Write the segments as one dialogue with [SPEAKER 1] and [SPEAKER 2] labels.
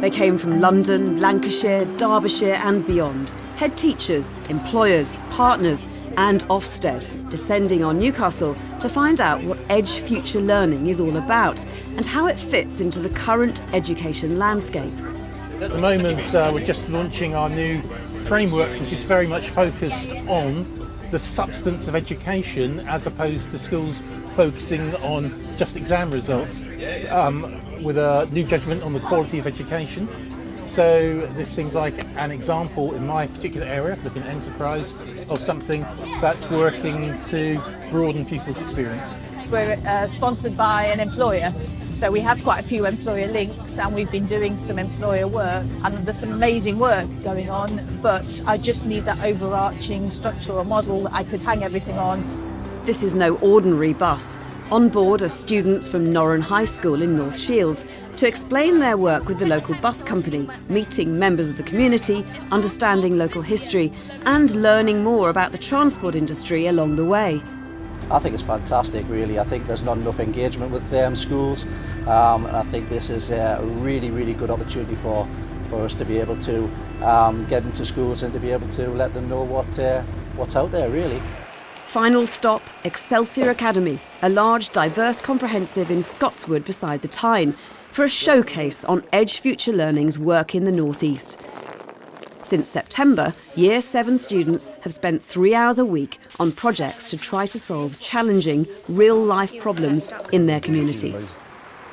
[SPEAKER 1] They came from London, Lancashire, Derbyshire and beyond. Head teachers, employers, partners and Ofsted, descending on Newcastle to find out what Edge Future Learning is all about and how it fits into the current education landscape.
[SPEAKER 2] At the moment, we're just launching our new framework, which is very much focused on the substance of education as opposed to schools focusing on just exam results, with a new judgment on the quality of education. So this seemed like an example in my particular area, looking at enterprise, of something that's working to broaden people's experience.
[SPEAKER 3] We're sponsored by an employer, so we have quite a few employer links and we've been doing some employer work and there's some amazing work going on, but I just need that overarching structure or model that I could hang everything on.
[SPEAKER 1] This is no ordinary bus. On board are students from Norren High School in North Shields to explain their work with the local bus company, meeting members of the community, understanding local history and learning more about the transport industry along the way.
[SPEAKER 4] I think it's fantastic, really. I think there's not enough engagement with schools. And I think this is a really, really good opportunity for us to be able to get into schools and to be able to let them know what's out there, really.
[SPEAKER 1] Final stop, Excelsior Academy, a large, diverse comprehensive in Scotswood beside the Tyne, for a showcase on Edge Future Learning's work in the North East. Since September, Year 7 students have spent 3 hours a week on projects to try to solve challenging, real-life problems in their community.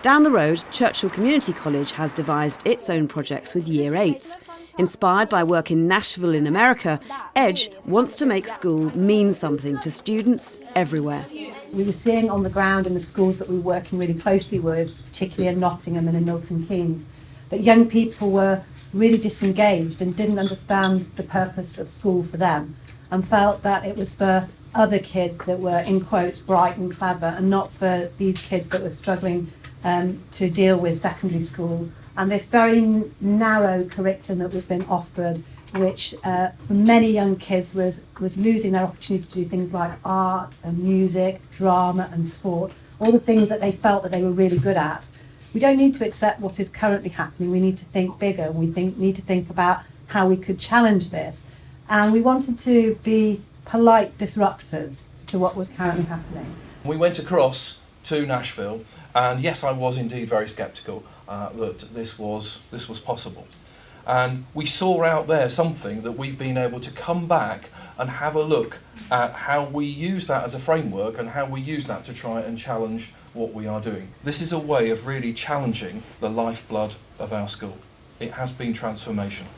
[SPEAKER 1] Down the road, Churchill Community College has devised its own projects with Year 8s. Inspired by work in Nashville in America, Edge wants to make school mean something to students everywhere.
[SPEAKER 5] We were seeing on the ground in the schools that we were working really closely with, particularly in Nottingham and in Milton Keynes, that young people were really disengaged and didn't understand the purpose of school for them and felt that it was for other kids that were, in quotes, bright and clever and not for these kids that were struggling to deal with secondary school. And this very narrow curriculum that was being offered, which for many young kids was losing their opportunity to do things like art and music, drama and sport, all the things that they felt that they were really good at. We don't need to accept what is currently happening. We need to think bigger. We need to think about how we could challenge this. And we wanted to be polite disruptors to what was currently happening.
[SPEAKER 6] We went across to Nashville, and yes, I was indeed very sceptical that this was possible. And we saw out there something that we've been able to come back and have a look at how we use that as a framework and how we use that to try and challenge what we are doing. This is a way of really challenging the lifeblood of our school. It has been transformational.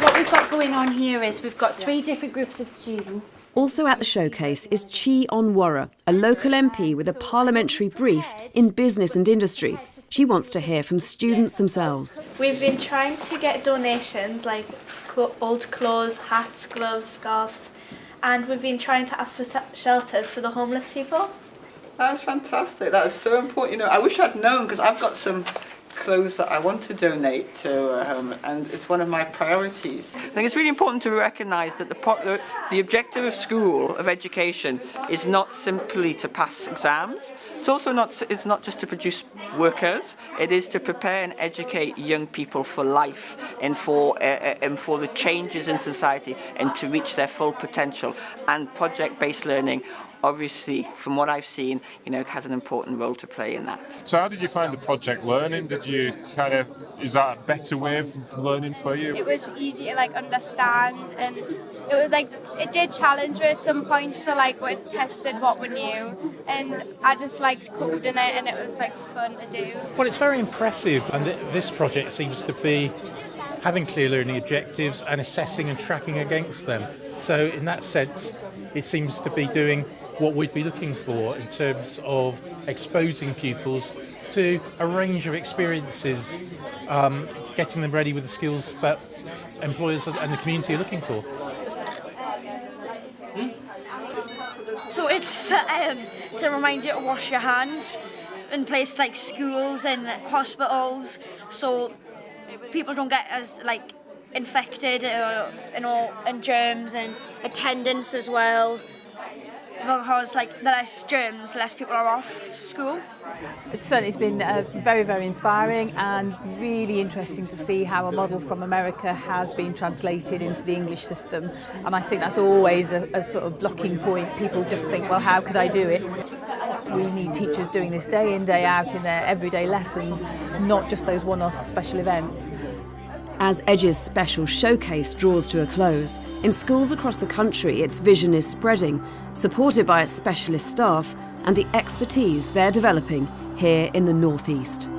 [SPEAKER 7] What we've got going on here is we've got 3 different groups of students.
[SPEAKER 1] Also at the showcase is Chi Onwara, a local MP with a parliamentary brief in business and industry. She wants to hear from students themselves.
[SPEAKER 8] We've been trying to get donations like old clothes, hats, gloves, scarves, and we've been trying to ask for shelters for the homeless people.
[SPEAKER 9] That's fantastic. That is so important. You know, I wish I'd known because I've got some clothes that I want to donate to home, and it's one of my priorities. I think it's really important to recognise that the objective of school, of education, is not simply to pass exams. It's not just to produce workers. It is to prepare and educate young people for life and for the changes in society and to reach their full potential. And project-based learning, obviously, from what I've seen, has an important role to play in that.
[SPEAKER 10] So how did you find the project learning? Is that a better way of learning for you?
[SPEAKER 8] It was easy to understand, and it did challenge me at some points, so we tested what we knew, and I just liked coding it, and it was fun to do.
[SPEAKER 2] Well, it's very impressive, and this project seems to be having clear learning objectives and assessing and tracking against them. So in that sense, it seems to be doing what we'd be looking for in terms of exposing pupils to a range of experiences, getting them ready with the skills that employers and the community are looking for.
[SPEAKER 7] So it's to remind you to wash your hands in places like schools and hospitals, so people don't get as infected and germs, and attendance as well. because like the less germs, less people are off school.
[SPEAKER 3] It's certainly been very, very inspiring and really interesting to see how a model from America has been translated into the English system. And I think that's always a sort of blocking point. People just think, well, how could I do it? We need teachers doing this day in, day out in their everyday lessons, not just those one-off special events.
[SPEAKER 1] As Edge's special showcase draws to a close, in schools across the country its vision is spreading, supported by its specialist staff and the expertise they're developing here in the North East.